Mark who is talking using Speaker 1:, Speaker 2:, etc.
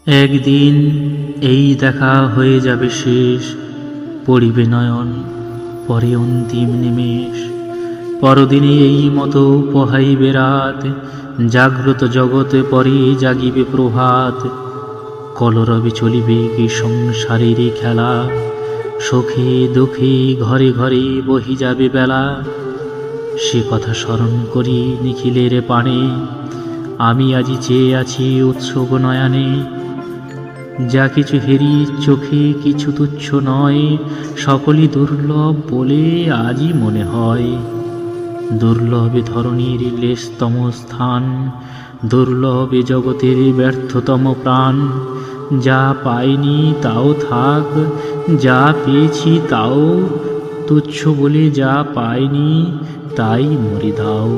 Speaker 1: একদিন এই দেখা হয়ে যাবে শেষ, পড়িবে নয়ন পরে অন্তিম নিমেষ। পরদিনে এই মতো পোহাইবে রাত, জাগ্রত জগতে পরে জাগিবে প্রভাত। কলরবে চলিবে কি সংসারের খেলা, সুখে দুঃখে ঘরে ঘরে বহি যাবে বেলা। সে কথা স্মরণ করি নিখিলের পানে, আমি আজি চেয়ে আছি উৎসুক নয়নে। যা কিছু হেরি চোখে কিছু তুচ্ছ নয়, সকলই দুর্লভ বলে আজই মনে হয়। দুর্লভে ধরণীর লেশতম স্থান, দুর্লভে জগতের ব্যর্থতম প্রাণ। যা পাইনি তাও থাক, যা পেয়েছি তাও তুচ্ছ বলে যা পাইনি তাই মরে দাও।